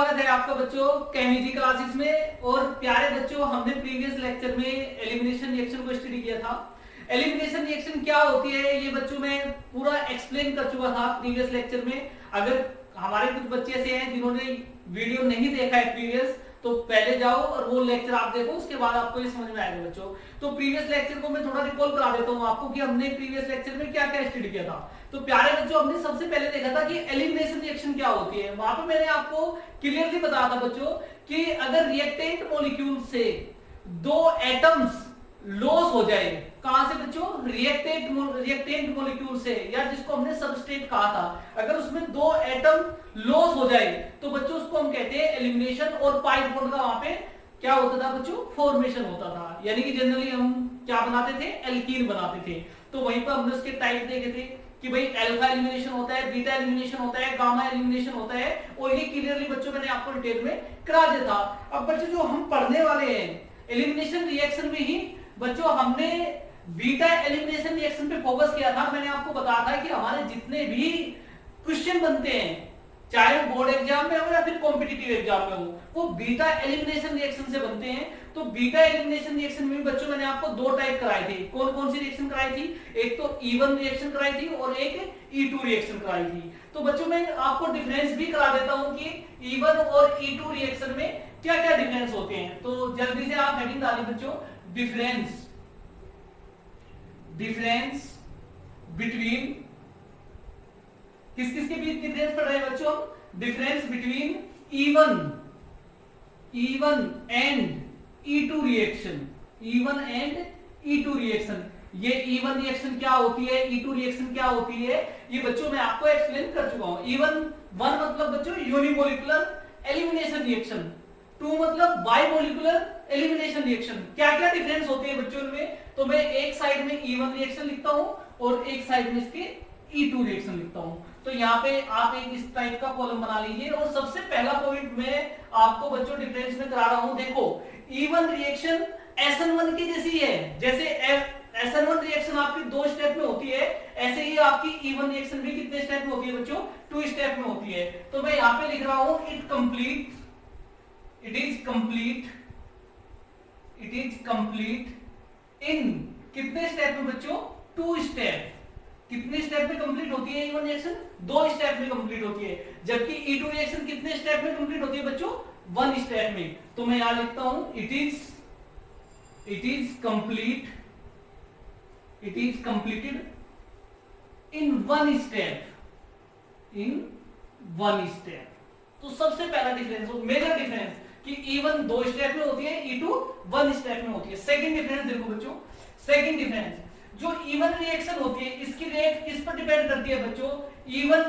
स्वागत है आपका बच्चों केमिस्ट्री क्लासेस में। और प्यारे बच्चों, हमने प्रीवियस लेक्चर में एलिमिनेशन रिएक्शन को स्टडी किया था। एलिमिनेशन रिएक्शन क्या होती है ये बच्चों में पूरा एक्सप्लेन कर चुका था प्रीवियस लेक्चर में। अगर हमारे कुछ बच्चे ऐसे हैं जिन्होंने वीडियो नहीं देखा है प्रीवियस, तो पहले जाओ और वो लेक्चर आप देखो, उसके बाद आपको ये समझ में आएगा बच्चों। तो प्रीवियस लेक्चर को मैं थोड़ा रिकॉल करा देता हूँ आपको कि हमने प्रीवियस लेक्चर में क्या क्या स्टडी किया था। तो प्यारे बच्चों, हमने सबसे पहले देखा था कि एलिमिनेशन रिएक्शन क्या होती है। वहां पे मैंने आपको क्लियरली बताया था बच्चों कि अगर रिएक्टेंट मॉलिक्यूल से दो एटम्स लॉस हो जाए, कहां से बच्चों? रिएक्टेंट मॉलिक्यूल से, या जिसको हमने सबस्ट्रेट कहा था, अगर उसमें दो एटम लॉस हो जाए तो बच्चों उसको हम कहते हैं एलिमिनेशन। और पाई बॉन्ड का वहां पे क्या होता था बच्चों? फॉर्मेशन होता था। यानी कि जनरली हम क्या बनाते थे? एल्कीन बनाते थे। तो वहीं पर हमने उसके टाइप देखे थे कि भाई अल्फा एलिमिनेशन होता है, बीटा एलिमिनेशन होता है, गामा एलिमिनेशन होता है, और ये क्लियरली बच्चों मैंने आपको डिटेल में करा दिया था। अब बच्चों जो हम पढ़ने वाले हैं एलिमिनेशन रिएक्शन में ही बच्चों हमने बीटा एलिमिनेशन रिएक्शन पे फोकस किया था। मैंने आपको बताया था कि हमारे जितने भी क्वेश्चन बनते हैं, चाहे वो बोर्ड एग्जाम में हो या फिर कॉम्पिटिटिव एग्जाम में हो, वो बीटा एलिमिनेशन रिएक्शन से बनते हैं। तो बीटा एलिमिनेशन रिएक्शन में बच्चों मैंने आपको दो टाइप कराए थे। कौन कौन सी रिएक्शन कराई थी? एक तो E1 रिएक्शन कराई थी और एक E2 रिएक्शन कराई थी। तो बच्चों मैं आपको डिफरेंस भी करा देता हूं कि E1 और E2 रिएक्शन में क्या क्या डिफरेंस होते हैं। तो जल्दी से आप हेडिंग डालिए बच्चों, डिफरेंस बिटवीन, किस किस के बीच डिफरेंस पढ़ रहे हैं बच्चों? Difference between E1 and E2 reaction. E1 and E2 reaction, ये E1 रिएक्शन क्या होती है, E2 रिएक्शन क्या होती है, ये बच्चों मैं आपको एक्सप्लेन कर चुका हूं। E1 मतलब बच्चों यूनिमोलिकुलर एलिमिनेशन रिएक्शन, 2 मतलब बाइमोलिकुलर एलिमिनेशन रिएक्शन। क्या क्या डिफरेंस होते हैं बच्चों में? तो मैं एक साइड में E1 रिएक्शन लिखता हूं और एक साइड में इसके E2 रिएक्शन लिखता हूं। तो यहाँ पे आप एक इस टाइप का कॉलम बना लीजिए। और सबसे पहला पॉइंट मैं आपको बच्चों डिफरेंस में करा रहा हूं। देखो, E1 रिएक्शन SN1 की जैसी है। जैसे SN1 रिएक्शन आपकी 2 स्टेप में होती है, ऐसे ही आपकी E1 रिएक्शन भी कितने स्टेप में होती है बच्चों? 2 स्टेप में होती है। तो मैं यहाँ पे लिख रहा हूं इट इज कंप्लीट इन कितने स्टेप में बच्चों? 2 स्टेप। कितने स्टेप में कंप्लीट होती है E1 रिएक्शन? 2 स्टेप में कंप्लीट होती है। जबकि E2 रिएक्शन कितने स्टेप में कंप्लीट होती है बच्चों? 1 स्टेप में। तो मैं यहां लिखता हूं it is completed in 1 step. तो सबसे पहला डिफरेंस, मेजर डिफरेंस, कि E1 2 स्टेप में होती है, E2 1 स्टेप में होती है। सेकंड डिफरेंस देखो बच्चों, सेकंड डिफरेंस, जो E1 रिएक्शन होती है इसकी रेट किस पर डिपेंड करती है बच्चों? E1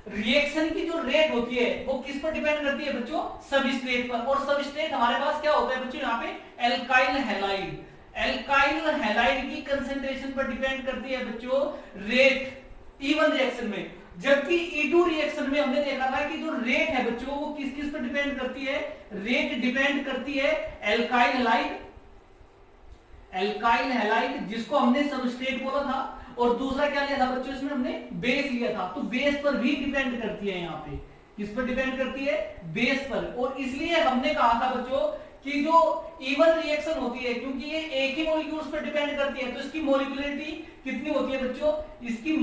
रिएक्शन की जो रेट होती है वो किस पर डिपेंड करती है बच्चों? सबस्ट्रेट पर। और सबस्ट्रेट हमारे पास क्या होता है बच्चों? यहाँ पे एल्काइल हैलाइड। एल्काइल हैलाइड की कंसेंट्रेशन पर डिपेंड करती है बच्चों रेट E1 रिएक्शन में। जबकि E2 रिएक्शन में हमने देखा था कि जो रेट है बच्चों वो किस किस पर डिपेंड करती है? रेट डिपेंड करती है एल्काइल हैलाइड, जिसको हमने सबस्ट्रेट बोला था। और दूसरा क्या लिया था बच्चों? इसमें हमने बेस लिया था। तो बेस पर भी डिपेंड करती है। यहाँ पे किस पर डिपेंड करती है? बेस पर। और इसलिए हमने कहा था बच्चों कि जो E1 रिएक्शन होती है, क्योंकि ये एक ही मॉलिक्यूल्स पर डिपेंड करती है, तो इसकी मॉलिक्यूलरिटी कितनी होती है बच्चों? इसकी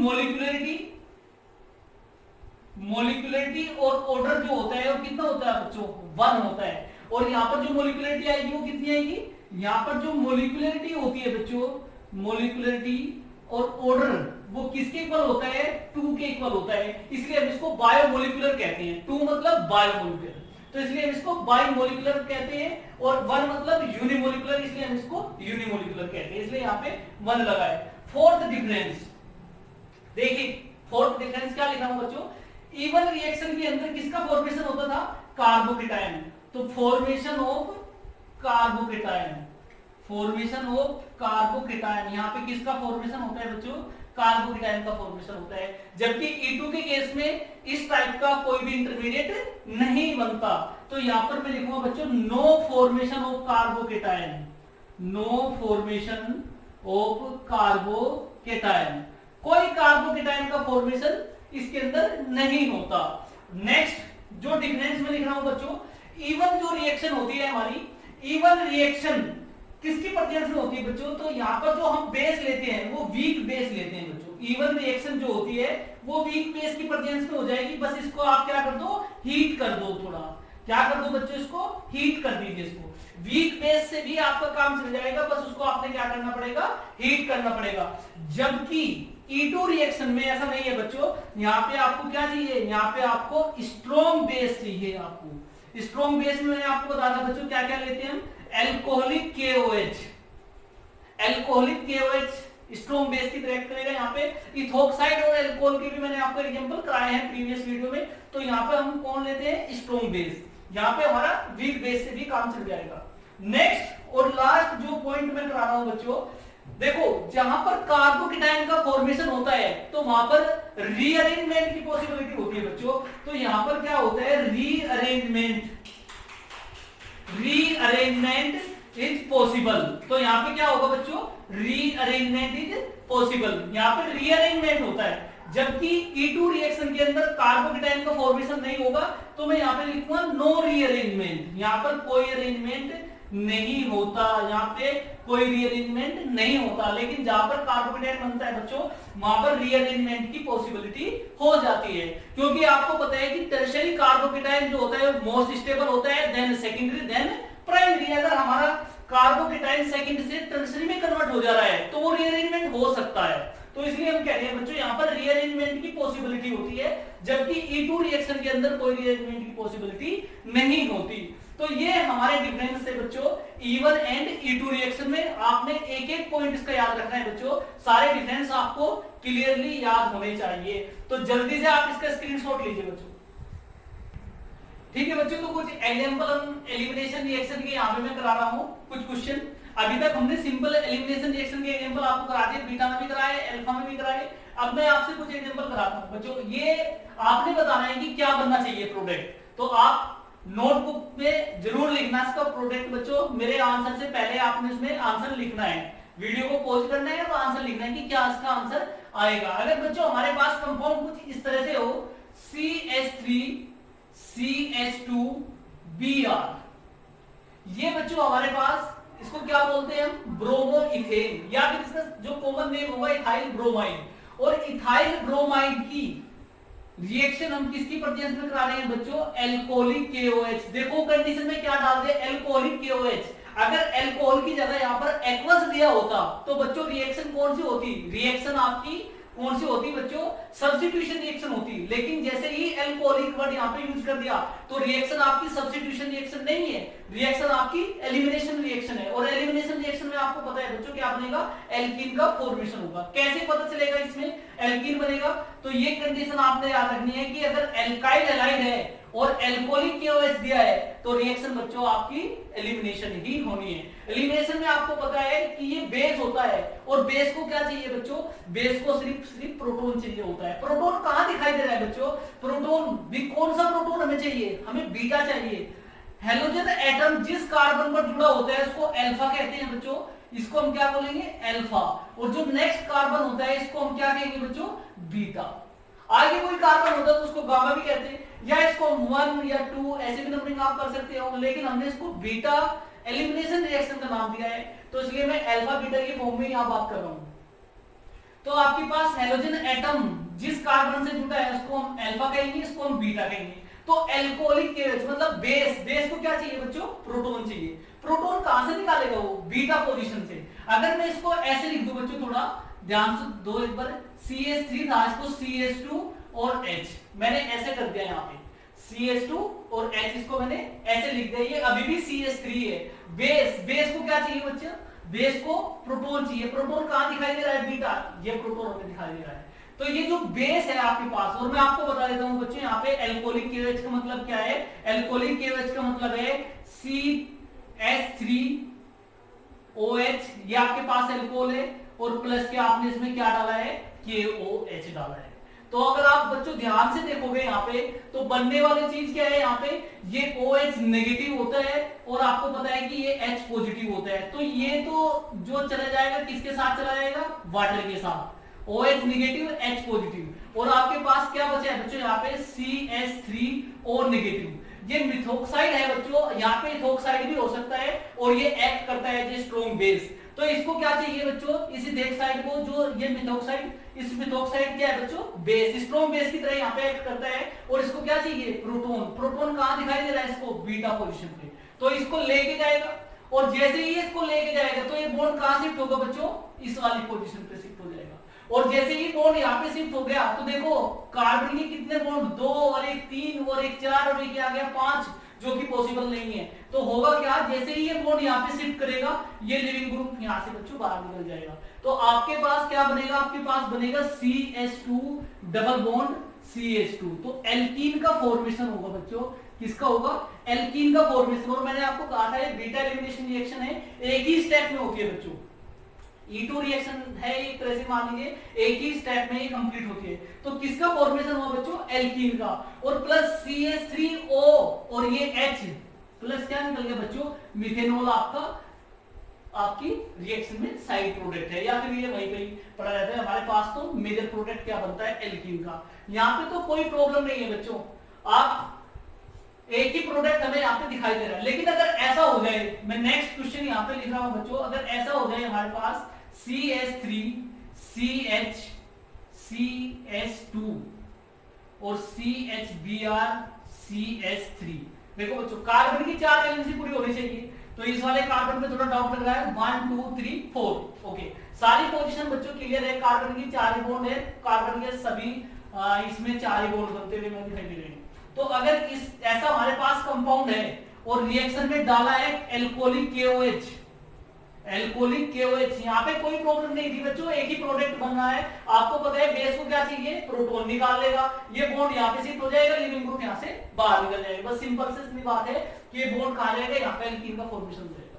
मॉलिक्यूलरिटी और ऑर्डर जो होता है वो कितना होता है बच्चों? 1 होता है। और यहाँ पर जो मॉलिक्यूलरिटी आएगी वो कितनी आएगी? यहाँ पर जो मॉलिक्यूलरिटी होती है बच्चों, मॉलिक्यूलरिटी और ऑर्डर वो किसके इक्वल होता है? 2 के इक्वल होता है। इसलिए हम इसको बायोमोलिकुलर कहते हैं। 2 मतलब बायोमोलिकुलर, तो इसलिए हम इसको बायोमोलिकुलर कहते हैं। और 1 मतलब यूनिमोलिकुलर, इसलिए हम इसको यूनिमोलिकुलर कहते हैं। इसलिए यहाँ पे 1 लगा है। फोर्थ डिफरेंस देखिए, फोर्थ डिफरेंस क्या लिखा हूं बच्चों? E1 रिएक्शन के अंदर किसका फॉर्मेशन होता था? कार्बोकेटायन। तो फॉर्मेशन ऑफ कार्बोकेटायन, यहाँ पे किसका फॉर्मेशन होता है बच्चों? कार्बोकेटायन का फॉर्मेशन होता है। जबकि E2 के केस में इस टाइप का कोई भी इंटरमीडिएट नहीं बनता। तो यहाँ पर मैं लिखूंगा बच्चों नो फॉर्मेशन ऑफ कार्बोकेटायन। कोई कार्बोकेटायन का फॉर्मेशन इसके अंदर नहीं होता। नेक्स्ट जो डिफरेंस में लिख रहा हूं बच्चों, इवन जो रिएक्शन होती है हमारी, इवन रिएक्शन किसकी प्रेजेंस में होती है बच्चों, तो यहाँ पर जो हम बेस लेते हैं वो वीक बेस लेते हैं बच्चों। इवन रिएक्शन जो होती है वो वीक बेस की प्रेजेंस में हो जाएगी। बस इसको आप क्या कर दो, हीट कर दो, थोड़ा क्या कर दो बच्चों, इसको हीट कर दीजिए। इसको वीक बेस से भी आपका काम चल जाएगा, बस उसको आपने क्या करना पड़ेगा, हीट करना पड़ेगा। जबकि E2 रिएक्शन में ऐसा नहीं है बच्चों, यहाँ पे आपको क्या चाहिए, यहाँ पे आपको स्ट्रॉन्ग बेस चाहिए। आपको स्ट्रॉन्ग बेस में मैंने आपको बताया था बच्चों क्या क्या लेते हैं हम, alcoholic KOH, alcoholic KOH strong base की रिएक्ट करेगा। यहाँ पे इथोक्साइड और एल्कोहल के भी मैंने आपको एग्जांपल कराए हैं प्रीवियस वीडियो में। तो यहाँ पे हम कौन लेते हैं, स्ट्रॉन्ग बेस। यहाँ पे हमारा वीक बेस से भी काम चल जाएगा। नेक्स्ट और लास्ट जो पॉइंट मैं करा रहा हूं बच्चों, देखो जहां पर कार्बोकेटाइन का फॉर्मेशन होता है तो वहां पर रीअरेंजमेंट की पॉसिबिलिटी होती है बच्चों। तो यहां पर क्या होता है, रीअरेंजमेंट, रीअरेंजमेंट इज पॉसिबल। तो यहाँ पे क्या होगा बच्चों, रीअरेंजमेंट इज पॉसिबल, यहाँ पे रीअरेंजमेंट होता है। जबकि E2 रिएक्शन के अंदर कार्बोकेटाइन का फॉर्मेशन नहीं होगा, तो मैं यहाँ पे लिखूंगा नो रीअरेंजमेंट, यहाँ पर कोई अरेंजमेंट नहीं होता, यहाँ पे कोई रीअरेंजमेंट नहीं होता। लेकिन जहां पर कार्बोकेटाइन बनता है बच्चों, वहां पर रीअरेंजमेंट की पॉसिबिलिटी हो जाती है। क्योंकि आपको पता है कि टर्शियरी कार्बोकेटाइन जो होता है मोस्ट स्टेबल होता है, देन सेकेंडरी, देन प्राइमरी। अगर हमारा कार्बोकेटाइन सेकेंडरी से टर्शियरी में कन्वर्ट हो जा रहा है तो वो रीअरेंजमेंट हो सकता है। तो इसलिए हम कह रहे हैं बच्चों यहाँ पर रीअरेंजमेंट की पॉसिबिलिटी होती है, जबकि E2 रिएक्शन के अंदर कोई रीअरेंजमेंट की पॉसिबिलिटी नहीं होती। तो ये हमारे डिफरेंस है बच्चों E1 एंड E2 रिएक्शन में। आपने एक एक पॉइंट इसका याद रखना है बच्चों, सारे डिफरेंस आपको क्लियरली याद होने चाहिए। तो जल्दी से आप इसका स्क्रीनशॉट लीजिए बच्चों। ठीक है बच्चों, तो कुछ एग्जांपल एलिमिनेशन रिएक्शन के यहाँ पे मैं करा रहा हूँ कुछ क्वेश्चन। अभी तक हमने सिंपल एलिमिनेशन रिएक्शन के एग्जांपल आपको करा दिए, बीटा में भी कराए, अल्फा में भी कराए। अब मैं आपसे कुछ एग्जांपल कराता हूँ बच्चों। ये आपने बताना है कि क्या बनना चाहिए प्रोडक्ट। तो आप नोटबुक में जरूर लिखना इसका प्रोडक्ट बच्चों। मेरे आंसर से पहले आपने इसमें आंसर लिखना है, वीडियो को पॉज करना है और आंसर लिखना है कि क्या इसका आंसर आएगा। अगर बच्चों हमारे पास कंपाउंड कुछ इस तरह से हो, CH3 CH2 Br, ये बच्चों हमारे पास इसको क्या बोलते हैं हम, ब्रोमो इथेन, या फिर इसका जो कॉमन नेम होगा इथाइल ब्रोमाइड। और इथाइल ब्रोमाइड की रिएक्शन हम किसकी प्रेजेंस में करा रहे हैं बच्चों, एल्कोहलिक KOH। देखो कंडीशन में क्या डाल दे, एल्कोहलिक KOH। अगर एल्कोहल की जगह यहाँ पर एक्वस दिया होता तो बच्चों रिएक्शन कौन सी होती, रिएक्शन आपकी कौन सी होती बच्चों, सब्स्टिट्यूशन रिएक्शन होती। लेकिन जैसे ही एल्कोहलिक वर्ड यहाँ पे यूज कर दिया तो रिएक्शन आपकी सब्स्टिट्यूशन रिएक्शन नहीं है, रिएक्शन आपकी एलिमिनेशन रिएक्शन है। और एलिमिनेशन रिएक्शन में आपको पता है बच्चों क्या बनेगा, एल्कीन का फॉर्मेशन होगा। कैसे पता चलेगा इसमें एल्कीन बनेगा, तो ये कंडीशन आपने याद रखनी है कि अगर एल्काइल हैलाइड है और एल्कोहलिक KOH दिया है तो रिएक्शन बच्चों आपकी एलिमिनेशन ही होनी है। एलिमिनेशन में आपको पता है कि ये बेस होता है, और बेस को क्या चाहिए बच्चों, बेस को सिर्फ प्रोटॉन चाहिए होता है। प्रोटॉन कहां दिखाई दे रहा है बच्चों, प्रोटॉन भी कौन सा प्रोटॉन हमें चाहिए, हमें बीटा चाहिए। हेलोजन एटम जिस कार्बन पर जुड़ा होता है उसको अल्फा कहते हैं बच्चों, इसको हम क्या बोलेंगे, अल्फा। और जो नेक्स्ट कार्बन होता है इसको हम क्या कहेंगे बच्चों, बीटा। आगे कोई कार्बन होता है तो उसको गामा भी कहते हैं, या इसको 1 या 2 ऐसे भी नंबरिंग आप कर सकते हो। लेकिन हमने इसको बीटा एलिमिनेशन रिएक्शन का नाम दिया है, तो इसलिए मैं अल्फा बीटा की फॉर्म में यहां बात कर रहा हूं। तो आपके पास हेलोजन एटम जिस कार्बन से जुड़ा है उसको हम अल्फा कहेंगे, इसको हम बीटा कहेंगे। तो एल्कोहलिक KOH मतलब बेस, बेस को क्या चाहिए बच्चों, प्रोटॉन चाहिए। प्रोटॉन कहां से निकालेगा वो, बीटा पोजीशन से। अगर मैं इसको ऐसे लिख दूं बच्चों, थोड़ा ध्यान से दो एक बार, CH3 था, इसको CH2 और H मैंने ऐसे कर दिया, यहाँ पे CH2 और H इसको मैंने ऐसे लिख दिया। ये अभी भी CH3 है। बेस, बेस को क्या चाहिए बच्चे, बेस को प्रोटॉन चाहिए। प्रोटॉन कहां दिखाई दे रहा है, बीटा, ये प्रोटॉन हमें दिखाई दे रहा है। तो ये जो बेस है आपके पास, और मैं आपको बता देता हूं बच्चों यहाँ पे एल्कोहलिक KOH का मतलब क्या है। एल्कोहलिक KOH का मतलब है CH3OH, ये आपके पास एल्कोहल है, और प्लस के आपने इसमें क्या डाला है, KOH डाला है। तो अगर आप बच्चों ध्यान से देखोगे यहाँ पे, तो बनने वाली चीज क्या है, यहाँ पे ये OH नेगेटिव होता है और आपको पता है कि ये H पॉजिटिव होता है। तो ये तो जो चला जाएगा किसके साथ चला जाएगा, वाटर के साथ। OH निगेटिव H पॉजिटिव, और आपके पास क्या बचा है बच्चों यहाँ पे CH3O नेगेटिव। ये मिथोक्साइड है बच्चों, यहाँ पे इथोक्साइड भी हो सकता है और ये एक्ट करता है एज स्ट्रॉन्ग बेस। तो इसको क्या चाहिए बच्चों, इस इथोक्साइड को, जो ये मिथोक्साइड, इस मिथोक्साइड क्या है बच्चों, बेस, स्ट्रॉन्ग बेस की तरह यहाँ पे एक्ट करता है। और इसको क्या चाहिए, प्रोटॉन। प्रोटॉन कहाँ दिखाई दे रहा है इसको, बीटा पोजीशन पे। तो इसको लेके जाएगा, और जैसे ही इसको लेके जाएगा तो ये बॉन्ड कहाँ शिफ्ट होगा बच्चों, इस वाली पोजीशन पे शिफ्ट हो जाएगा। और जैसे ही बॉन्ड यहाँ पे शिफ्ट हो गया तो देखो कार्बन के कितने बॉन्ड, 2 और एक 3 और एक 4 और एक आ गया 5, जो कि पॉसिबल नहीं है। तो होगा क्या, जैसे ही ये बॉन्ड यहाँ पे शिफ्ट करेगा ये लिविंग ग्रुप यहाँ से बच्चों बाहर निकल जाएगा। तो आपके पास क्या बनेगा, आपके पास बनेगा CH2 डबल बॉन्ड CH2। तो एल्कीन का फॉर्मेशन होगा बच्चों, किसका होगा, एल्कीन का फॉर्मेशन। और मैंने आपको कहा था ये बीटा एलिमिनेशन रिएक्शन है, एक ही स्टेप में होती है बच्चों। E2 रिएक्शन है एक तरह से मान लीजिए, एक ही स्टेप में ये कंप्लीट होती है। तो किसका फॉर्मेशन हुआ बच्चों, एल्कीन का, और प्लस CH3O और ये H प्लस क्या निकल गया बच्चों, मिथेनॉल आपका, आपकी रिएक्शन में साइड प्रोडक्ट है, या फिर ये वहीं पे पड़ा रहता है। हमारे पास तो मेजर प्रोडक्ट क्या बनता है, एल्कीन का। यहाँ पे तो कोई प्रॉब्लम नहीं है बच्चों, आप एक ही प्रोडक्ट हमें यहाँ पे दिखाई दे रहा है। लेकिन अगर ऐसा हो जाए, मैं नेक्स्ट क्वेश्चन यहाँ पे लिख रहा हूं बच्चों, अगर ऐसा हो जाए हमारे पास CH3 CH CH2 और CHBr CH3, देखो बच्चों कार्बन की 4 वैलेंसी पूरी होनी चाहिए। तो इस वाले कार्बन पे थोड़ा डाउट लग रहा है, 1 2 3 4 ओके, सारी पोजीशन बच्चों क्लियर है। कार्बन की 4 बॉन्ड है, कार्बन के सभी इसमें 4 बॉन्ड बनते हुए मैं दिखाई दे रहे हैं। तो अगर इस ऐसा हमारे पास कंपाउंड है और रिएक्शन में डाला है एल्कोहलिक KOH, एल्कोहलिक KOH, यहाँ पे कोई प्रॉब्लम नहीं थी बच्चों, एक ही प्रोडक्ट बन रहा है। आपको पता है बेस को क्या चाहिए, प्रोटॉन निकाल लेगा, ये बॉन्ड यहाँ पे शिफ्ट हो जाएगा, लिविंग ग्रुप यहाँ से बाहर निकल जाएगा। बस सिंपल से इतनी बात है कि ये बॉन्ड कहाँ जाएगा, यहाँ पे एल्कीन का फॉर्मेशन हो जाएगा।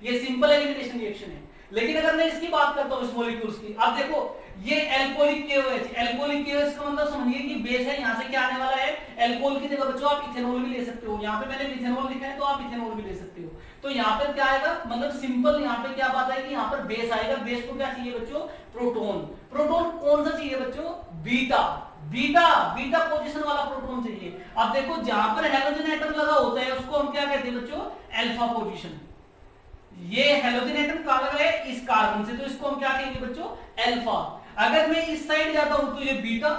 ये सिंपल एलिमिनेशन रिएक्शन है। लेकिन अगर मैं इसकी बात करता हूँ इस मॉलिक्यूल्स की, अब देखो ये एल्कोहलिक KOH, एल्कोहलिक KOH का मतलब समझिए कि बेस है, यहाँ से क्या आने वाला है, एल्कोहल की जगह बच्चों आप इथेनॉल भी ले सकते हो। यहाँ पे मैंने मिथेनॉल लिखा है तो आप इथेनॉल भी ले सकते हो। तो यहाँ पर क्या आएगा, मतलब सिंपल यहाँ पे क्या बात है कि यहाँ पर बेस आएगा। बेस को क्या चाहिए बच्चों, प्रोटॉन। प्रोटॉन कौन सा चाहिए बच्चों, बीटा, बीटा बीटा पोजीशन वाला प्रोटॉन चाहिए। अब देखो जहां पर हेलोजन एटम लगा होता है उसको हम क्या कहते हैं बच्चों, अल्फा पोजीशन। ये हेलोजन एटम कहां लगा है, इस कार्बन से, तो इसको हम क्या कहेंगे बच्चों, अल्फा। अगर मैं इस साइड जाता हूं तो ये बीटा,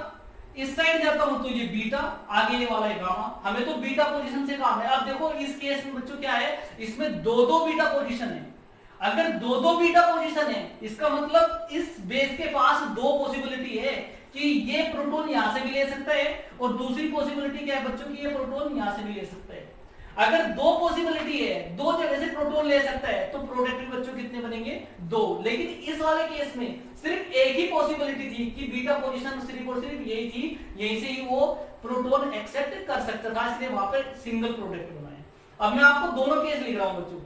इस साइड जाता हूं तो ये बीटा, आगे ये वाला है गामा। हमें तो बीटा पोजीशन से काम है। अब देखो इस केस में बच्चों क्या है, इसमें दो बीटा पोजीशन है। अगर दो बीटा पोजीशन है इसका मतलब इस बेस के पास 2 पॉसिबिलिटी है कि ये प्रोटॉन यहां से भी ले सकता है, और दूसरी पॉसिबिलिटी क्या है बच्चों की, ये प्रोटॉन यहां से भी ले सकता है। अगर 2 पॉसिबिलिटी है, 2 जगह से प्रोटॉन ले सकता है, तो प्रोडक्ट बच्चों कितने बनेंगे, 2। लेकिन इस वाले केस में सिर्फ एक ही पॉसिबिलिटी थी कि बीटा पोजीशन सिर्फ और सिर्फ यही थी, यहीं से ही वो प्रोटॉन एक्सेप्ट कर सकता था, इसलिए वहां पर सिंगल प्रोडक्ट बना है। अब मैं आपको दोनों केस लिख रहा हूं बच्चों।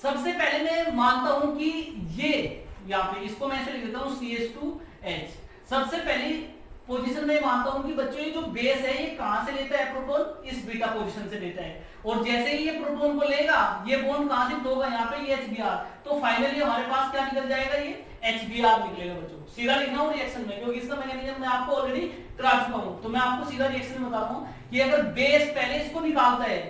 सबसे पहले मैं मानता हूं कि ये यहाँ पे इसको मैं ऐसे लिख देता हूं CH2H। सबसे पहली पोजीशन में मानता हूं कि बच्चों ये जो बेस है ये कहां से लेता है प्रोटॉन, इस बीटा पोजीशन से लेता है। और जैसे ही ये प्रोटॉन को लेगा ये बॉन्ड कहां से होगा, यहाँ पे ये HBr, तो फाइनली हमारे पास क्या निकल जाएगा, ये HBr निकलेगा बच्चों। सीधा लिखना हूं रिएक्शन में, क्योंकि इसका मैकेनिज्म मैं आपको ऑलरेडी करा चुका हूं। तो मैं आपको सीधा रिएक्शन में बता रहा हूं कि अगर बेस पहले इसको निकालता है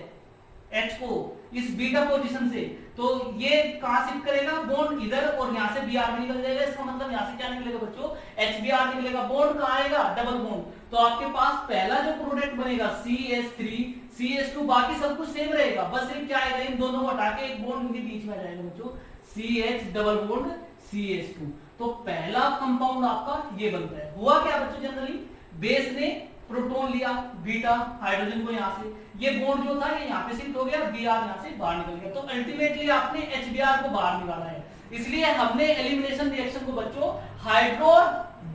H को इस बीटा पोजीशन से, तो ये कहां शिफ्ट करेगा, बॉन्ड इधर, और यहां से Br में निकल जाएगा। इसका मतलब यहां से क्या निकलेगा बच्चों, HBr निकलेगा। बॉन्ड कहां आएगा, डबल बॉन्ड। तो आपके पास पहला जो प्रोडक्ट बनेगा CH3 CH2, बाकी सब कुछ सेम रहेगा, बस सिर्फ क्या आएगा, इन दोनों को हटा के एक बॉन्ड इनके बीच में आ जाएगा बच्चों, CH डबल बॉन्ड CH2। तो पहला कंपाउंड आपका ये बनता है। हुआ क्या बच्चों, जनरली बेस ने प्रोटॉन लिया, बीटा हाइड्रोजन को यहां से, ये बॉन्ड जो था ये यहां पे शिफ्ट हो गया, Br यहां से बाहर निकल गया। तो अल्टीमेटली आपने HBr को बाहर निकाला है। इसलिए हमने एलिमिनेशन रिएक्शन को बच्चों हाइड्रो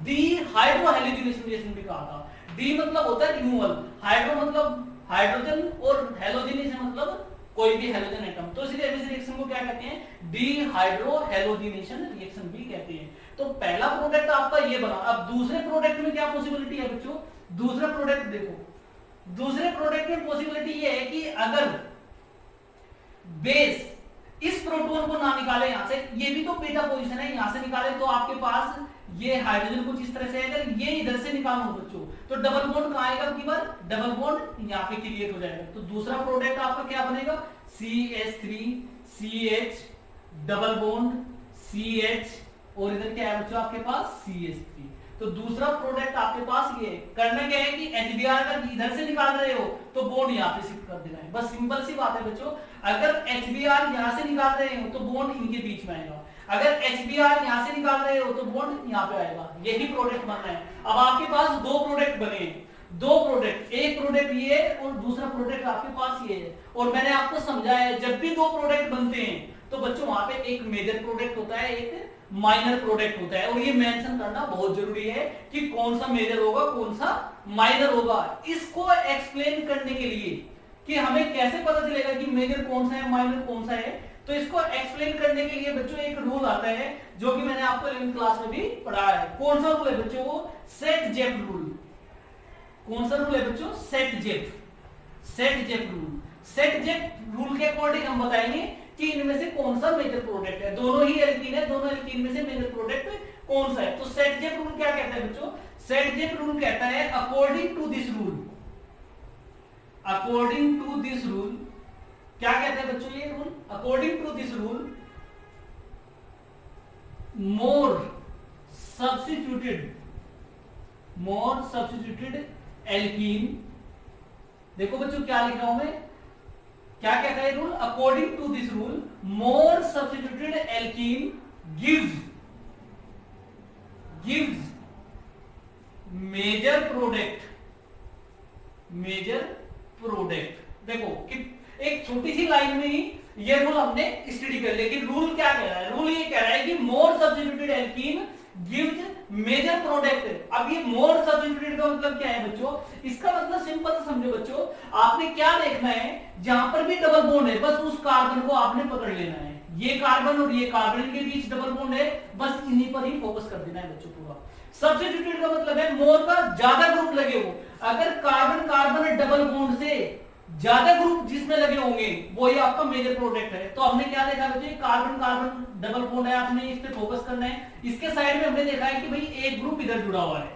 हेलोजिनेशन रिएक्शन भी कहा था। डी मतलब होता है रिमूवल, हाइड्रो मतलब हाइड्रोजन, और हेलोजिनेशन मतलब कोई भी हेलोजन एटम। तो इसलिए इस रिएक्शन को क्या कहते हैं, डिहाइड्रो हेलोजिनेशन रिएक्शन भी कहते हैं। तो पहला प्रोडक्ट आपका ये बना। अब दूसरे प्रोडक्ट में क्या पॉसिबिलिटी है बच्चों, दूसरा प्रोडक्ट देखो, दूसरे प्रोडक्ट में पॉसिबिलिटी ये है कि अगर बेस इस प्रोटॉन को ना निकाले यहां से, ये भी तो बीटा पोजीशन है, यहां से निकाले तो आपके पास ये हाइड्रोजन कुछ इस तरह से, अगर ये इधर से निकालो बच्चों तो डबल बॉन्ड कहां आएगा, की बार डबल बॉन्ड यहां पे क्रिएट हो जाएगा। तो दूसरा प्रोडक्ट आपका क्या बनेगा, CH3CH डबल बॉन्ड CH और इधर क्या है बच्चों आपके पास CH3। तो दूसरा प्रोडक्ट आपके पास ये करना क्या है कि HBr अगर इधर से निकाल रहे हो तो बॉन्ड यहाँ पे शिफ्ट कर देना है, बस सिंपल सी बात है बच्चों। अगर HBr यहाँ से निकाल रहे हो तो बॉन्ड इनके बीच में आएगा, अगर HBr यहाँ से निकाल रहे हो तो बॉन्ड यहाँ पे आएगा, यही प्रोडक्ट बनना है। अब आपके पास दो प्रोडक्ट बने, दो प्रोडक्ट, एक प्रोडक्ट ये और दूसरा प्रोडक्ट आपके पास ये है। और मैंने आपको समझाया है जब भी दो प्रोडक्ट बनते हैं तो बच्चों वहां पे एक मेजर प्रोडक्ट होता है, एक माइनर प्रोडक्ट होता है, और ये मेंशन करना बहुत जरूरी है कि कौन सा मेजर होगा कौन सा माइनर होगा। इसको एक्सप्लेन करने के लिए कि हमें कैसे पता चलेगा कि मेजर कौन सा है माइनर कौन सा है, तो इसको एक्सप्लेन करने के लिए बच्चों एक रूल आता है जो कि मैंने आपको 11th क्लास में भी पढ़ाया है। कौन सा रूल है बच्चों, वो सेट जेफ रूल। कौन सा रूल है बच्चों, set Jeff rule. Set Jeff rule के अकॉर्डिंग हम बताएंगे कि इनमें से कौन सा मेजर प्रोडक्ट है, दोनों ही एल्कीन है, दोनों एल्कीन में से मेजर प्रोडक्ट कौन सा है। तो सेट जेफ रूल क्या कहता है बच्चों, सेट जेफ रूल कहता है according to this rule, according to this rule क्या कहता है बच्चों ये rule, according to this rule more substituted alkene, देखो बच्चों क्या लिखा हूं मैं, क्या कहता है rule, according to this rule more substituted alkene gives major product. देखो कि एक छोटी सी लाइन में ही ये रूल हमने स्टडी कर लिया, लेकिन रूल क्या कह रहा है, रूल ये कह रहा है कि more substituted alkene gives major product. अब ये मोर सब्स्टिट्यूटेड का मतलब क्या है बच्चों, इसका मतलब सिंपल से समझो बच्चों, आपने क्या देखना है, जहां पर भी डबल बॉन्ड है बस उस कार्बन को आपने पकड़ लेना है, ये कार्बन और ये कार्बन के बीच डबल बॉन्ड है, बस इन्हीं पर ही फोकस कर देना है बच्चों पूरा। सब्स्टिट्यूटेड का मतलब है मोर का ज्यादा ग्रुप लगे हो, अगर कार्बन कार्बन डबल बॉन्ड से ज्यादा ग्रुप जिसमें लगे होंगे वही आपका मेजर प्रोडक्ट है। तो हमने क्या देखा बच्चे, कार्बन कार्बन डबल बॉन्ड है, आपने इस पे फोकस करना है। इसके साइड में हमने देखा है कि भाई एक ग्रुप इधर जुड़ा हुआ है,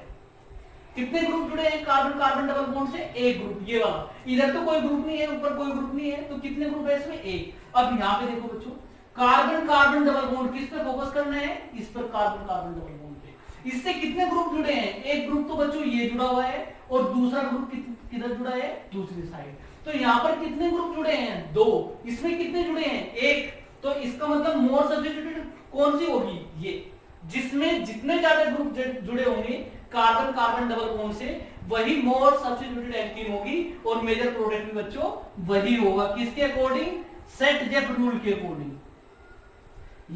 कितने ग्रुप जुड़े हैं कार्बन कार्बन डबल बॉन्ड से, एक ग्रुप, ये वाला, इधर तो कोई ग्रुप नहीं है, ऊपर कोई ग्रुप नहीं है, तो कितने ग्रुप है इसमें, एक। अब यहाँ पे देखो बच्चों, कार्बन कार्बन डबल बॉन्ड किस पे फोकस करना है, इस पर कार्बन कार्बन डबल बॉन्ड पे। इससे कितने ग्रुप जुड़े हैं, एक ग्रुप तो बच्चों ये जुड़ा हुआ है और दूसरा ग्रुप किधर जुड़ा है, दूसरी साइड। तो यहाँ पर कितने ग्रुप जुड़े हैं, दो, इसमें कितने जुड़े हैं, एक। तो इसका मतलब मोर सब्स्टिट्यूटेड कौन सी होगी, ये, जिसमें जितने ज्यादा ग्रुप जुड़े होंगे कार्बन कार्बन डबल बॉन्ड से वही मोर सब्स्टिट्यूटेड एल्कीन होगी, और मेजर प्रोडक्ट भी बच्चों वही होगा, किसके अकॉर्डिंग, सेट जेफ रूल के अकॉर्डिंग।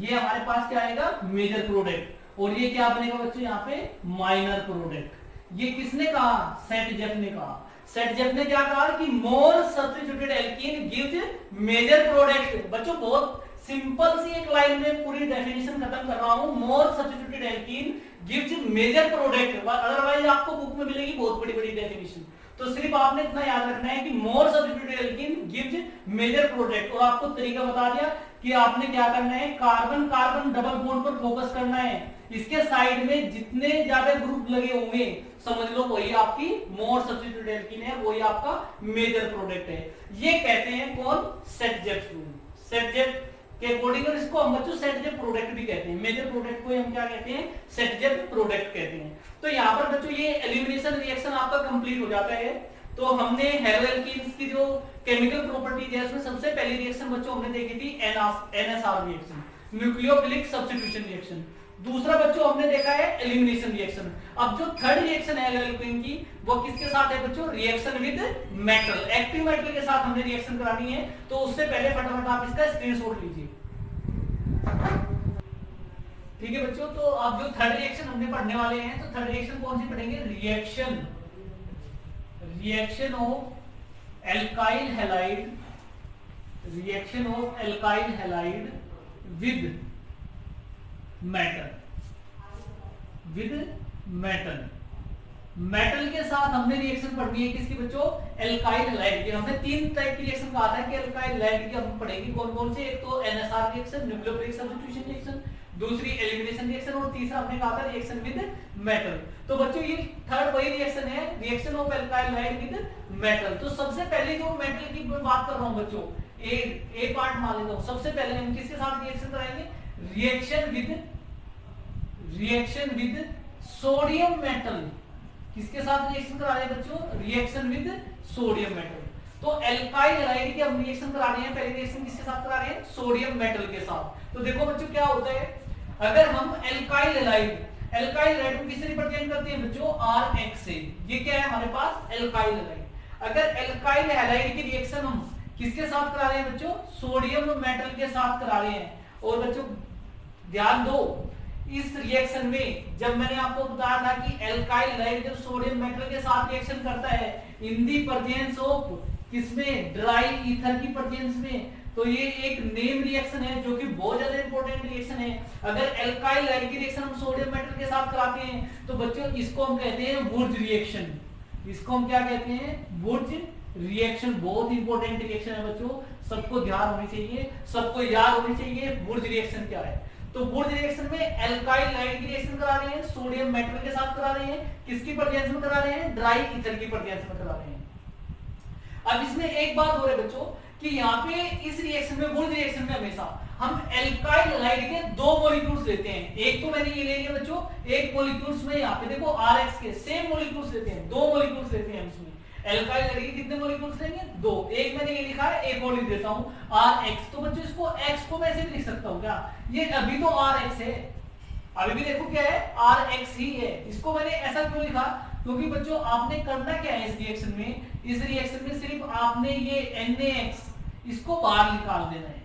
ये हमारे पास क्या आएगा, मेजर प्रोडक्ट, और ये क्या बनेगा बच्चों यहाँ पे, माइनर प्रोडक्ट। ये किसने कहा, सेट जेफ ने कहा। सेट जेफ ने क्या कहा कि more substituted alkene gives major product. बच्चों बहुत सिंपल सी एक लाइन में पूरी डेफिनेशन खत्म कर रहा हूं, more substituted alkene gives major product, otherwise आपको बुक में मिलेगी बहुत बड़ी बड़ी डेफिनेशन। तो सिर्फ आपने इतना याद रखना है कि more substituted alkene gives major product, और आपको तरीका बता दिया कि आपने क्या करना है, कार्बन कार्बन डबल बॉन्ड पर फोकस करना है, इसके साइड में जितने ज्यादा ग्रुप लगे होंगे समझ लो वही आपकी मोर सब्स्टिट्यूटेड एल्कीन है, वही आपका मेजर प्रोडक्ट है। ये कहते हैं कौन, set Jeff rule, set Jeff के अकॉर्डिंग, और इसको हम बच्चों सेट जेफ प्रोडक्ट भी कहते हैं। मेजर प्रोडक्ट को हम क्या कहते हैं, सेट जेफ प्रोडक्ट कहते हैं। तो यहाँ पर बच्चों ये एलिमिनेशन रिएक्शन आपका कंप्लीट हो जाता है। तो हमने हेलो एल्कीन्स की जो केमिकल प्रॉपर्टीज है उसमें सबसे पहली रिएक्शन बच्चों हमने देखी थी NSR reaction, nucleophilic substitution reaction. दूसरा बच्चों हमने देखा है एलिमिनेशन रिएक्शन। अब जो थर्ड रिएक्शन है एल्कीन की वो किसके साथ है बच्चों, reaction with metal, active metal के साथ हमने रिएक्शन करानी है। तो उससे पहले फटाफट आप इसका स्क्रीनशॉट लीजिए, ठीक है बच्चों। तो अब जो थर्ड रिएक्शन हमने पढ़ने वाले हैं, तो थर्ड रिएक्शन कौन सी पढ़ेंगे, reaction of alkyl halide, reaction of alkyl halide with metal, metal के साथ हमने रिएक्शन पढ़नी है किसकी बच्चों, एल्काइल हैलाइड की। हमने 3 टाइप की रिएक्शन कहा था कि एल्काइल हैलाइड की हम पढ़ेंगे कौन कौन से, एक तो NSR reaction, nucleophilic substitution reaction, दूसरी एलिमिनेशन रिएक्शन, और तीसरा हमने कहा था रिएक्शन विद मेटल। तो बच्चों ये थर्ड वही रिएक्शन है, reaction of alkyl halide with metal. तो सबसे पहले जो मेटल की बात कर रहा हूं बच्चों, ए पार्ट मान लेता हूं। सबसे पहले हम किसके साथ रिएक्शन कराएंगे, रिएक्शन विद सोडियम मेटल। किसके साथ रिएक्शन करा रहे हैं बच्चों, रिएक्शन विद सोडियम मेटल। तो एल्काइल हैलाइड की हम रिएक्शन करा रहे हैं, पहले रिएक्शन किसके साथ करा रहे हैं, सोडियम मेटल के साथ। तो देखो बच्चों क्या होता है, अगर हम एल्काइल हैलाइड को किससे रिप्रेजेंट करते हैं बच्चों, Rx से। ये क्या है हमारे पास, एल्काइल हैलाइड। अगर एल्काइल हैलाइड की रिएक्शन हम किसके साथ करा रहे हैं बच्चों, सोडियम मेटल के साथ करा रहे हैं। और बच्चों ध्यान दो, इस रिएक्शन में जब मैंने आपको बताया था कि एल्काइल हैलाइड जब सोडियम मेटल के साथ रिएक्शन करता है इन दी प्रेजेंस ऑफ किसमें, ड्राई ईथर की प्रेजेंस में, तो ये एक नेम रिएक्शन है जो कि बहुत ज्यादा इंपॉर्टेंट रिएक्शन है। अगर एल्काइल हैलाइड की रिएक्शन हम सोडियम मेटल के साथ कराते हैं तो बच्चों इसको हम कहते हैं वुर्ज रिएक्शन। इसको हम क्या कहते हैं, वुर्ज रिएक्शन। बहुत इंपॉर्टेंट रिएक्शन है बच्चों, सबको ध्यान होनी चाहिए, सबको याद होनी चाहिए वुर्ज रिएक्शन क्या है। तो वुर्ज रिएक्शन में एल्काइल हैलाइड की रिएक्शन करा रहे हैं, सोडियम मेटल के साथ करा रहे हैं, किसकी प्रेजेंस में करा रहे हैं, ड्राई ईथर की प्रेजेंस में करा रहे हैं। अब इसमें एक बात हो रही है बच्चों कि यहाँ पे इस रिएक्शन में, वुर्ज रिएक्शन में हमेशा हम एल्काइल हैलाइड के 2 मॉलिक्यूल्स लेते हैं। एक तो मैंने ये ले लिया बच्चों, एक मॉलिक्यूल्स में यहाँ पे देखो Rx के सेम मॉलिक्यूल्स लेते हैं, 2 मॉलिक्यूल्स लेते हैं इसमें। एल्काइल हैलाइड के कितने मॉलिक्यूल्स लेंगे, 2। एक मैंने ये लिखा है, एक और लिख देता हूँ Rx। तो बच्चों इसको x को मैं ऐसे भी लिख सकता हूँ क्या, ये अभी तो Rx है, अभी भी देखो क्या है, Rx ही है। इसको मैंने ऐसा क्यों लिखा, क्योंकि बच्चों आपने करना क्या है इस रिएक्शन में, इस रिएक्शन में सिर्फ आपने ये NaX इसको बाहर निकाल देना है।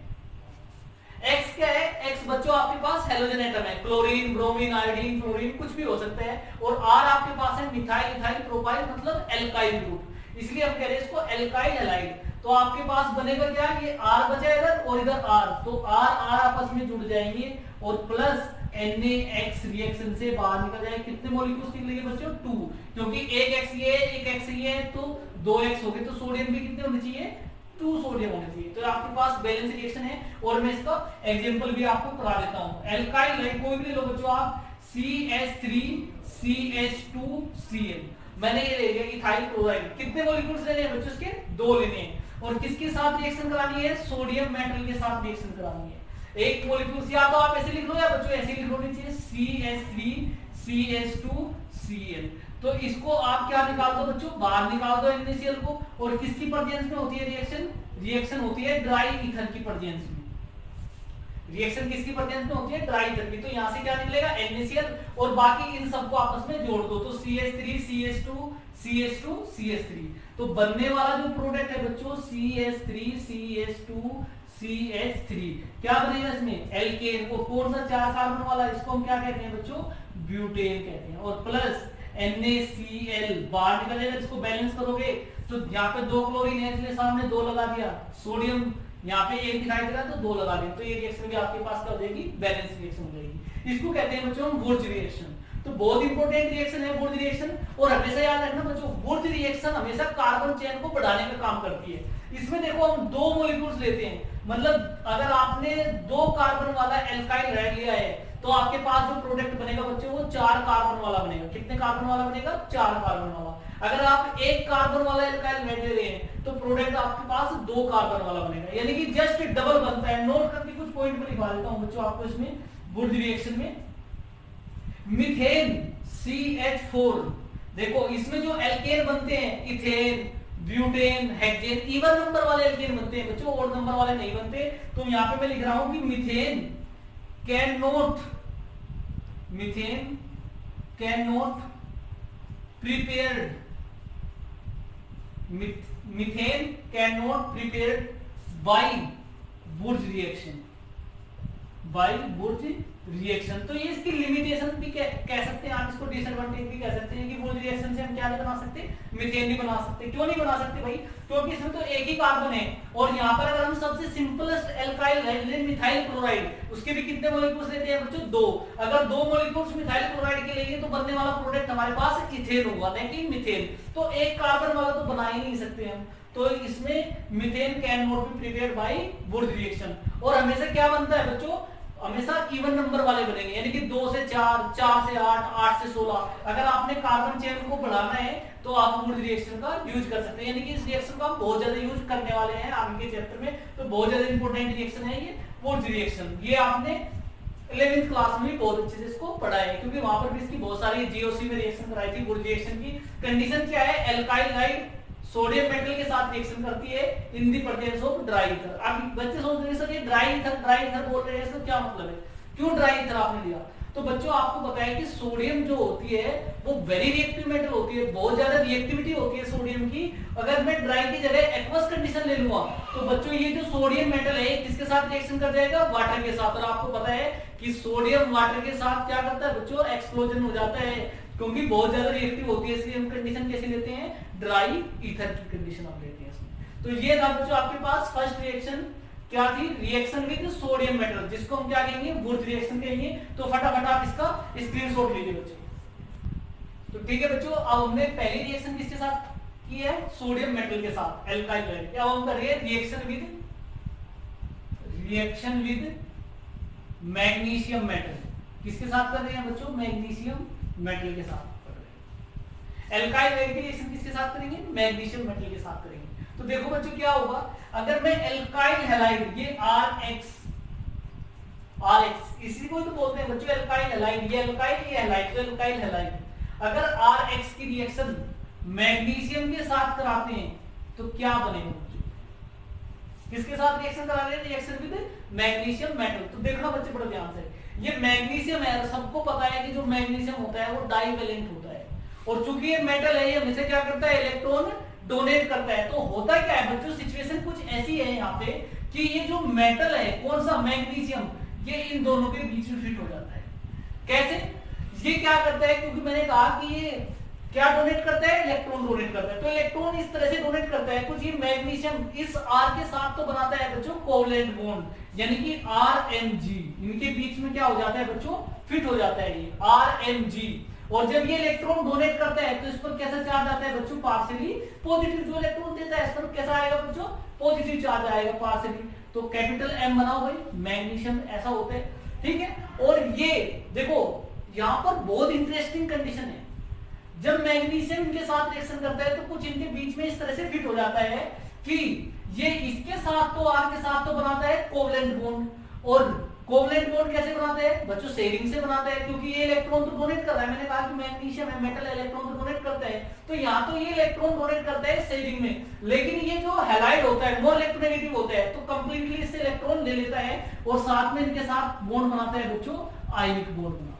X क्या है, X बच्चों आपके पास हेलोजन एटम है, क्लोरीन, ब्रोमीन, आयोडीन, फ्लोरीन, कुछ भी हो सकता है। और R आपके पास है मिथाइल, इथाइल, प्रोपाइल, मतलब एल्काइल ग्रुप। इसलिए हम कह रहे हैं इसको एल्काइल हैलाइड। तो आपके पास बनेगा क्या, ये R बचा इधर और इधर R, तो R आपस में जुड़ जाएंगे और प्लस NaX रिएक्शन से बाहर निकल जाएंगे। कितने मॉलिक्यूल्स निकलेंगे बच्चों, 2, क्योंकि एक X ये है, एक X ये है, तो 2X हो गए। तो सोडियम भी कितने होने चाहिए, 2 सोडियम होने चाहिए। तो आपके पास बैलेंस रिएक्शन है। और मैं इसका एग्जांपल भी आपको करा देता हूं। एल्काइल हैलाइड कोई भी ले लो बच्चों आप, CH3 CH2 Cl, मैंने ये ले लिया इथाइल क्लोराइड। कितने मॉलिक्यूल्स लेने हैं बच्चों, इसके 2 लेने हैं। और किसके साथ रिएक्शन करानी है, सोडियम मेटल के साथ रिएक्शन करानी है। एक मॉलिक्यूल या तो आप ऐसे लिख लो या बच्चों ऐसे लिख लो नीचे, CH3 CH2 Cl। तो इसको आप क्या निकाल दो बच्चों, बाहर निकाल दो NaCl को। और किसकी प्रेजेंस में होती है रिएक्शन, रिएक्शन होती है ड्राई ईथर की प्रेजेंस में। रिएक्शन किसकी प्रेजेंस में होती है, ड्राई ईथर की। तो यहां से क्या निकलेगा, NaCl, और बाकी इन सबको आपस में जोड़ दो, तो CH3 CH2 CH2 CH3। तो बनने वाला जो प्रोडक्ट है बच्चों CH3 CH2 CH3 क्या बनेगा इसमें, एल्केन। को कौन सा 4 कार्बन वाला, इसको हम क्या कहते हैं बच्चों, ब्यूटेन कहते हैं। और प्लस NaCl बाहर निकल जाएगा। इसको बैलेंस करोगे तो यहाँ पे 2 क्लोरीन है इसलिए सामने 2 लगा दिया, सोडियम यहाँ पे 1 दिखाई दे रहा है तो 2 लगा दिया। तो ये रिएक्शन भी आपके पास कर देगी, बैलेंस रिएक्शन हो जाएगी। इसको कहते हैं बच्चों हम वुर्ज रिएक्शन। तो बहुत इंपॉर्टेंट रिएक्शन है वुर्ज रिएक्शन। और हमेशा याद रखना बच्चों, वुर्ज रिएक्शन हमेशा कार्बन चेन को बढ़ाने का काम करती है। इसमें देखो हम 2 मॉलिक्यूल्स लेते हैं, मतलब अगर आपने 2 कार्बन वाला एल्काइल हैलाइड लिया है तो आपके पास जो प्रोडक्ट बनेगा बच्चों वो 4 कार्बन वाला बनेगा। कितने कार्बन वाला बनेगा, 4 कार्बन वाला। अगर आप 1 कार्बन वाला एल्काइल हैलाइड ले रहे हैं तो प्रोडक्ट आपके पास 2 कार्बन वाला बनेगा, यानी कि जस्ट डबल बनता है। नोट करके कुछ पॉइंट में लिखा देता हूं बच्चों आपको इसमें वुर्ज रिएक्शन में। मीथेन CH4, देखो इसमें जो एल्केन बनते हैं, ethane, butane, hexane, even number वाले एल्केन बनते हैं बच्चों, ऑड नंबर वाले नहीं बनते। तो यहां पे मैं लिख रहा हूं कि methane can not prepared, methane cannot prepared by Wurtz reaction। By Wurtz reaction. तो ये इसकी लिमिटेशन भी कह सकते हैं आप, इसको डिसएडवांटेज भी कह सकते हैं कि वुर्ज रिएक्शन से हम क्या नहीं बना सकते, मीथेन नहीं बना सकते। क्यों नहीं बना सकते भाई? क्योंकि इसमें तो एक ही कार्बन है, और यहाँ पर अगर हम सबसे simplest alkyl hydrogen methyl chloride, उसके भी कितने मॉलिक्यूल्स लेते हैं बच्चों? 2। अगर 2 मॉलिक्यूल्स मिथाइल क्लोराइड के लेंगे तो बनने वाला प्रोडक्ट हमारे पास इथेन होगा, लेकिन मीथेन। तो एक कार्बन वाला तो बना ही नहीं सकते हम, तो इसमें methane can not be prepared by Wurtz reaction. और हमेशा क्या बनता है बच्चों? हमेशा इवन नंबर वाले बनेंगे, यानी कि 2 से 4, 4 से 8, 8 से 16। अगर आपने कार्बन चेन को बढ़ाना है तो आप वुर्ज रिएक्शन का यूज कर सकते हैं, यानी कि इस रिएक्शन को हम बहुत ज्यादा यूज करने वाले हैं आगे के चैप्टर में। तो बहुत ज्यादा इंपॉर्टेंट रिएक्शन है ये वुर्ज रिएक्शन। ये आपने 11th क्लास में भी बहुत अच्छे से इसको पढ़ा है, क्योंकि वहां पर भी इसकी बहुत सारी जीओसी में रिएक्शन कराई थी। वुर्ज रिएक्शन की कंडीशन क्या है? एल्काइल हाइड सोडियम मेटल के साथ रिएक्शन करती है in the presence of dry ether. अब बच्चे सोच रहे हैं सर ये ड्राई ईथर बोल रहे हैं, इसका क्या मतलब है? क्यों ड्राई ईथर आपने लिया? तो बच्चों आपको बताया कि सोडियम जो होती है वो वेरी रिएक्टिव मेटल होती है, बहुत ज्यादा रिएक्टिविटी होती है सोडियम की। अगर मैं ड्राई की जगह एक्वस कंडीशन ले लूंगा तो बच्चों ये जो सोडियम मेटल है किसके साथ रिएक्शन कर जाएगा? वाटर के साथ। और आपको पता है कि सोडियम वाटर के साथ क्या करता है बच्चों? एक्सप्लोजन हो जाता है, क्योंकि बहुत ज्यादा रिएक्टिव होती है। इसलिए हम कंडीशन कैसे लेते हैं? ड्राई ईथर की कंडीशन हम लेते हैं इसमें। तो ये था बच्चों आपके पास फर्स्ट रिएक्शन क्या थी? रिएक्शन विद सोडियम मेटल, जिसको हम क्या कहेंगे? वुर्ज रिएक्शन कहेंगे। तो फटाफट आप इसका स्क्रीनशॉट लीजिए बच्चों। तो ठीक है बच्चों, अब हमने पहली रिएक्शन किसके साथ की है? सोडियम मेटल के साथ, एल्काइल हाइड। क्या हम कर रहे हैं? Reaction with magnesium metal. किसके साथ कर रहे हैं बच्चों? मैग्नीशियम मेटल के साथ कर रहे हैं। एल्काइल हाइड की रिएक्शन किसके साथ करेंगे? मैग्नीशियम मेटल के साथ करेंगे। तो देखो बच्चों क्या होगा, अगर मैं एल्काइल हैलाइड, ये RX इसी को तो बोलते हैं बच्चों एल्काइल हैलाइड, ये एल्काइल ये हैलाइड, तो एल्काइल हैलाइड। अगर RX की रिएक्शन मैग्नीशियम के साथ कराते हैं तो क्या बनेगा बच्चों? किसके साथ रिएक्शन करा रहे हैं? Reaction with magnesium metal. तो देखना बच्चे बड़ा ध्यान से, ये मैग्नीशियम है, सबको पता है कि जो मैग्नीशियम होता है वो डाइवेलेंट होता है, और चूंकि ये मेटल है ये हमेशा क्या करता है? इलेक्ट्रॉन डोनेट करता है। तो होता क्या है बच्चों? सिचुएशन कुछ ऐसी है यहाँ पे कि ये जो मेटल है, कौन सा? मैग्नीशियम, ये इन दोनों के बीच में फिट हो जाता है। कैसे? ये क्या करता है? क्योंकि मैंने कहा कि ये क्या डोनेट करता है? इलेक्ट्रॉन डोनेट करता है। तो इलेक्ट्रॉन इस तरह से डोनेट करता है, कुछ ये मैग्नीशियम इस R के साथ तो बनाता है बच्चों कोवलेंट बॉन्ड, यानी कि RMG, इनके बीच में क्या हो जाता है बच्चों? फिट हो जाता है ये RMG। और जब ये इलेक्ट्रॉन डोनेट करता है तो इस पर कैसा चार्ज आता है बच्चों? Partially positive. जो इलेक्ट्रॉन देता है इस पर कैसा आएगा बच्चों? पॉजिटिव चार्ज आएगा पार्शियली। तो कैपिटल M बनाओ भाई, मैग्नीशियम ऐसा होता है, ठीक है। और ये देखो यहाँ पर बहुत इंटरेस्टिंग कंडीशन है, जब मैग्नीशियम इनके साथ रिएक्शन करता है तो कुछ इनके बीच में इस तरह से फिट हो जाता है कि ये इसके साथ तो R के साथ तो बनाता है कोवलेंट बॉन्ड, और कोवलेंट बॉन्ड कैसे बनाते हैं बच्चों? शेयरिंग से बनाते हैं, क्योंकि ये इलेक्ट्रॉन तो डोनेट कर रहा है। मैंने कहा कि मैग्नीशियम है, मेटल इलेक्ट्रॉन तो डोनेट करता है, तो यहाँ तो ये इलेक्ट्रॉन डोनेट करता है शेयरिंग में, लेकिन ये जो हैलाइड होता है मोर इलेक्ट्रोनेगेटिव होता है, तो कंप्लीटली इससे इलेक्ट्रॉन ले लेता है और साथ में इनके साथ बॉन्ड बनाता है बच्चों आयनिक बॉन्ड बनाता है।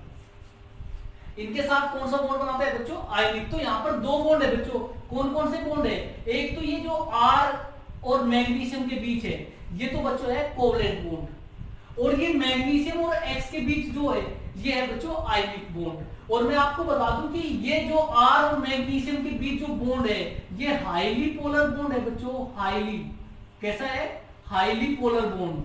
इनके साथ कौन सा बॉन्ड बनाता है बच्चों? आयनिक। तो यहाँ पर 2 बॉन्ड है बच्चों। कौन कौन से बॉन्ड है? एक तो ये जो R और मैग्नीशियम के बीच है, ये तो बच्चों है कोवलेंट बॉन्ड, और ये मैग्नीशियम और X के बीच जो है ये है बच्चों आयनिक बॉन्ड। और मैं आपको बता दूं कि ये जो R और मैग्नीशियम के बीच जो बॉन्ड है ये हाईली पोलर बॉन्ड है बच्चों। हाईली कैसा है? Highly polar bond,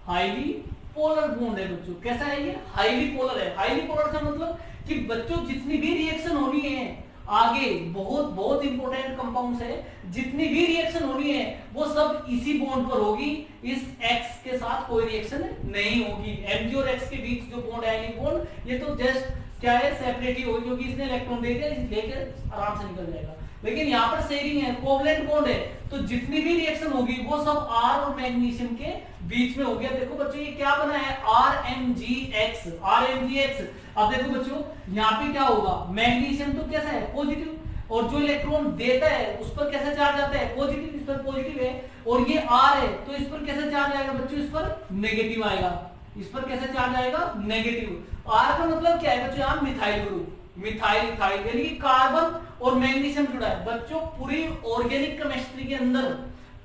highly polar bond है बच्चों। कैसा है ये? हाईली पोलर है। हाईली पोलर का मतलब कि बच्चों जितनी भी रिएक्शन होनी है आगे, बहुत बहुत इंपॉर्टेंट कंपाउंड्स है, जितनी भी रिएक्शन होनी है वो सब इसी बॉन्ड पर होगी, इस X के साथ कोई रिएक्शन नहीं होगी। Mg और X के बीच जो बॉन्ड है आयनिक बॉन्ड, ये तो जस्ट क्या है? सेपरेट ही होगी, क्योंकि इसने इलेक्ट्रॉन लेकर आराम से निकल जाएगा। लेकिन यहाँ पर शेयरिंग है, कोवलेंट बॉन्ड है, तो जितनी भी रिएक्शन होगी वो सब R और मैग्नीशियम के बीच में हो गया। देखो बच्चों ये क्या बना है? RMgX, RMgX। अब देखो बच्चों यहाँ पे क्या होगा? मैग्नीशियम तो कैसा है? पॉजिटिव, और जो इलेक्ट्रॉन देता है उस पर कैसा चार्ज आता है? पॉजिटिव। इस पर पॉजिटिव है, और ये R है तो इस पर कैसा चार्ज आएगा बच्चों? इस पर नेगेटिव आएगा। इस पर कैसा चार्ज आएगा? नेगेटिव। R का मतलब क्या है बच्चों? यहाँ मिथाइल ग्रुप, मिथाइल इथाइल, यानी कि कार्बन और मैग्नीशियम जुड़ा है। बच्चों पूरी ऑर्गेनिक केमिस्ट्री के अंदर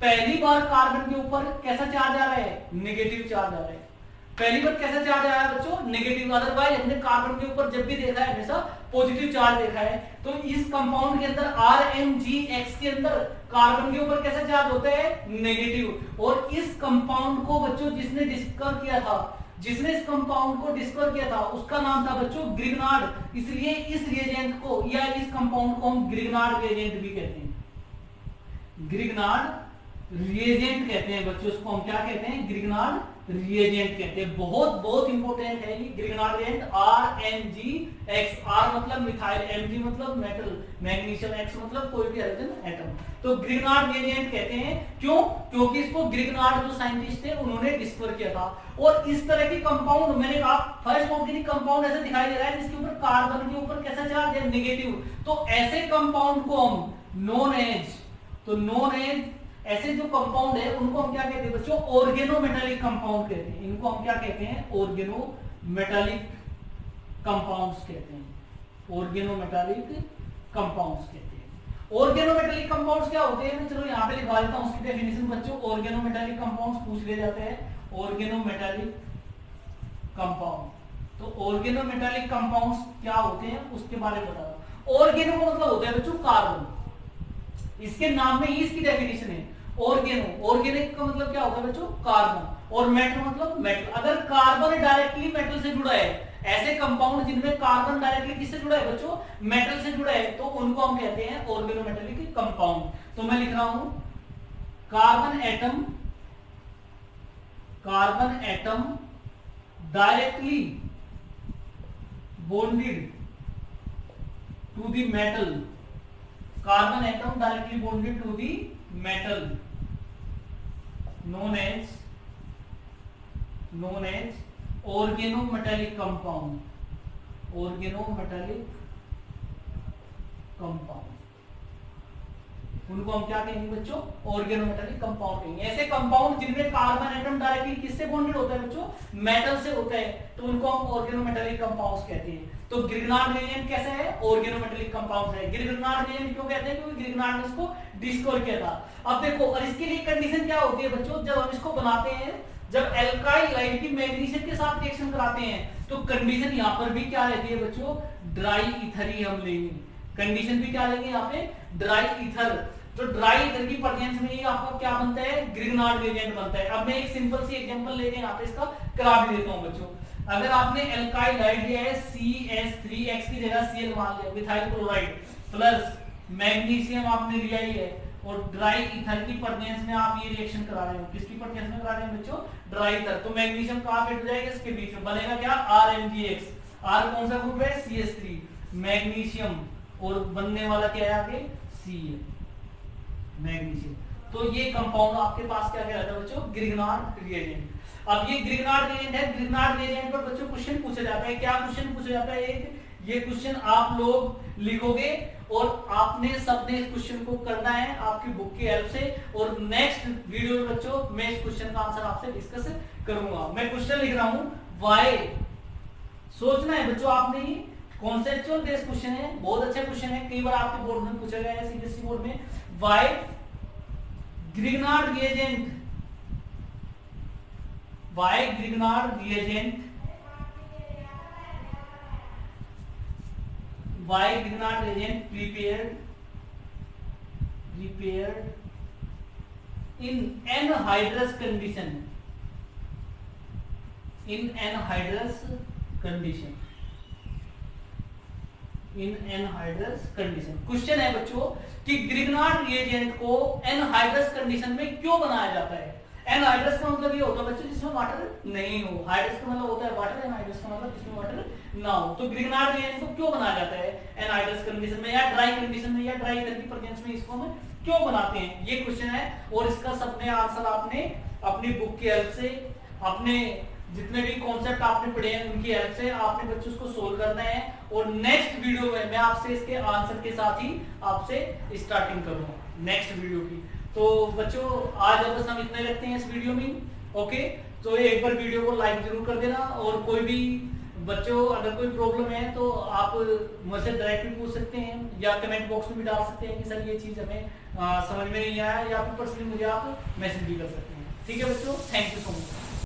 पहली बार कार्बन के ऊपर कैसा चार्ज आ रहा है? नेगेटिव चार्ज आ रहा है। पहली बार कैसा चार्ज आया बच्चों, नेगेटिव। अदरवाइज हमने कार्बन के ऊपर जब भी देखा है हमेशा पॉजिटिव चार्ज देखा है। तो इस कंपाउंड के अंदर RMgX के अंदर कार्बन के ऊपर कैसा चार्ज होता है, नेगेटिव। और इस कंपाउंड को बच्चों जिसने डिस्कवर किया था, जिसने इस कंपाउंड को डिस्कवर किया था उसका नाम था बच्चों ग्रिग्नार्ड। इसलिए इस रिएजेंट को या इस कंपाउंड को हम ग्रिग्नार्ड रिएजेंट भी कहते हैं। ग्रिग्नार्ड रिएजेंट कहते हैं बच्चों, उसको हम क्या कहते हैं, ग्रिग्नार्ड रिएजेंट कहते हैं। बहुत बहुत इंपॉर्टेंट है ये ग्रिग्नार्ड रिएजेंट। RMgX, R मतलब मिथाइल, Mg मतलब मेटल, मैग्नीशियम, X मतलब कोई भी हाइड्रोजन एटम। तो ग्रिग्नार्ड रिएजेंट कहते हैं, क्यों, क्योंकि इसको ग्रिग्नार्ड जो साइंटिस्ट थे उन्होंने डिस्कवर किया था। और इस तरह के कंपाउंड, मैंने कहा फर्स्ट ऑर्गेनिक कंपाउंड ऐसा दिखाई दे रहा है जिसके ऊपर कार्बन के ऊपर कैसा चार्ज है, नेगेटिव। तो ऐसे कंपाउंड को हम नोन एज, तो नोन एज ऐसे जो कंपाउंड है उनको हम क्या कहते हैं बच्चों, ऑर्गेनोमेटालिक कंपाउंड कहते हैं। इनको हम क्या कहते हैं, ऑर्गेनोमेटालिक कंपाउंड्स कहते हैं। ऑर्गेनोमेटालिक कंपाउंड्स कहते हैं। ऑर्गेनोमेटालिक कंपाउंड्स क्या होते हैं, चलो यहां पे लिखवा देता हूं उसकी डेफिनेशन बच्चों। ऑर्गेनोमेटालिक कंपाउंड्स पूछ ले जाते हैं, ऑर्गेनोमेटालिक कंपाउंड। तो ऑर्गेनोमेटालिक कंपाउंड्स क्या होते हैं उसके बारे में बता दो। ऑर्गेनो का मतलब होता है बच्चों कार्बन, इसके नाम में ही इसकी डेफिनेशन है ऑर्गेनो। ऑर्गेनिक का मतलब क्या होता है बच्चों, कार्बन। और मेटल मतलब मेटल। अगर कार्बन डायरेक्टली मेटल से जुड़ा है, ऐसे कंपाउंड जिनमें कार्बन डायरेक्टली किससे जुड़ा है बच्चों, मेटल से जुड़ा है, तो उनको हम कहते हैं ऑर्गेनोमेटालिक कंपाउंड। तो मैं लिख रहा हूं carbon atom, carbon atom directly bonded to the metal, carbon atom directly bonded to the metal, known as organometallic compound, organometallic compound। उनको हम क्या कहेंगे बच्चों, ऑर्गेनोमेटालिक कंपाउंड कहेंगे। ऐसे कंपाउंड जिनमें कार्बन एटम डायरेक्टली किससे बॉन्डेड होता है बच्चों, मेटल से होता है, तो उनको हम ऑर्गेनोमेटालिक कंपाउंड्स कहते हैं। तो ग्रिग्नार्ड रिएजेंट कैसा है, ऑर्गेनोमेटालिक कंपाउंड है। ग्रिग्नार्ड रिएजेंट क्यों कहते हैं, क्योंकि ग्रिग्नार्ड ने इसको डिस्कवर किया था। अब देखो, और इसके लिए कंडीशन क्या होती है बच्चों, जब हम इसको बनाते हैं, जब एल्काइल लाइट की मैग्नीशियम के साथ रिएक्शन कराते हैं, तो कंडीशन यहाँ पर भी क्या रहती है बच्चों, ड्राई ईथर ही हम लेंगे। कंडीशन भी क्या लेंगे यहाँ पे, ड्राई ईथर। तो ड्राई ईथर की प्रेजेंस में ही आपका क्या बनता है, ग्रिग्नार्ड रिएजेंट बनता है। अब मैं एक सिंपल सी एग्जांपल लेके यहाँ पे इसका करा भी देता हूँ बच्चों। अगर आपने एल्काइल लाइट लिया है CH3X की जगह Cl मान लिया, मिथाइल क्लोराइड प्लस मैग्नीशियम आपने लिया ही है, और ड्राई ईथर की प्रेजेंस में आप ये रिएक्शन करा रहे हो, किसकी प्रेजेंस में करा रहे हैं बच्चों, ड्राई ईथर। तो मैग्नीशियम कहां फिट हो जाएगा, इसके बीच में बनेगा क्या, RMgX। R कौन सा ग्रुप है, CH3, मैग्नीशियम, और बनने वाला क्या है आगे, Cl, मैग्नीशियम। तो ये कंपाउंड आपके पास क्या कहलाता है बच्चों, ग्रिग्नार्ड रिएजेंट। अब ये ग्रिग्नार्ड रिएजेंट है। ग्रिग्नार्ड रिएजेंट पर बच्चों क्वेश्चन पूछा जाता है। क्या क्वेश्चन पूछा जाता है, एक ये क्वेश्चन आप लोग लिखोगे और आपने सबने इस क्वेश्चन को करना है आपकी बुक की हेल्प से। और नेक्स्ट वीडियो में बच्चों मैं इस क्वेश्चन का आंसर आपसे डिस्कस करूंगा। मैं क्वेश्चन लिख रहा हूं, वाई, सोचना है बच्चों आपने, ही कॉन्सेप्चुअल बेस्ड क्वेश्चन है, बहुत अच्छा क्वेश्चन है, कई बार आपके बोर्ड में पूछा गया है, सीबीएसई बोर्ड में। Why Grignard reagent, why Grignard reagent, why Grignard reagent prepared in anhydrous condition, in anhydrous condition, in anhydrous condition। Question है बच्चों कि ग्रिग्नार्ड रिएजेंट को एनहाइड्रस कंडीशन में क्यों बनाया जाता है। एनहाइड्रस का मतलब ये होता है बच्चों जिसमें वाटर नहीं हो, हाइड्रस का मतलब होता है वाटर, एनहाइड्रस का मतलब जिसमें वाटर ना हो। तो ग्रिग्नार्ड रिएजेंट को क्यों बनाया जाता है एनहाइड्रस कंडीशन में, या ड्राई कंडीशन में, या ड्राई ईथर की प्रेजेंस में, इसको हम क्यों बनाते हैं, ये क्वेश्चन है। और इसका सबने आंसर आपने अपनी बुक की हेल्प से, अपने जितने भी कॉन्सेप्ट आपने पढ़े हैं उनकी हेल्प से आपने बच्चों को सोल्व करना है। और नेक्स्ट वीडियो में मैं आपसे इसके आंसर के साथ ही आपसे स्टार्टिंग करूंगा नेक्स्ट वीडियो की। तो बच्चों आज बस हम इतने रखते हैं इस वीडियो में। ओके, तो एक बार वीडियो को लाइक जरूर कर देना। और कोई भी बच्चों अगर कोई प्रॉब्लम है तो आप मुझसे डायरेक्ट भी पूछ सकते हैं, या कमेंट बॉक्स में भी डाल सकते हैं कि सर ये चीज हमें समझ में नहीं आया, या फिर पर्सनली मुझे आप मैसेज भी कर सकते हैं। ठीक है बच्चों, थैंक यू सो मच।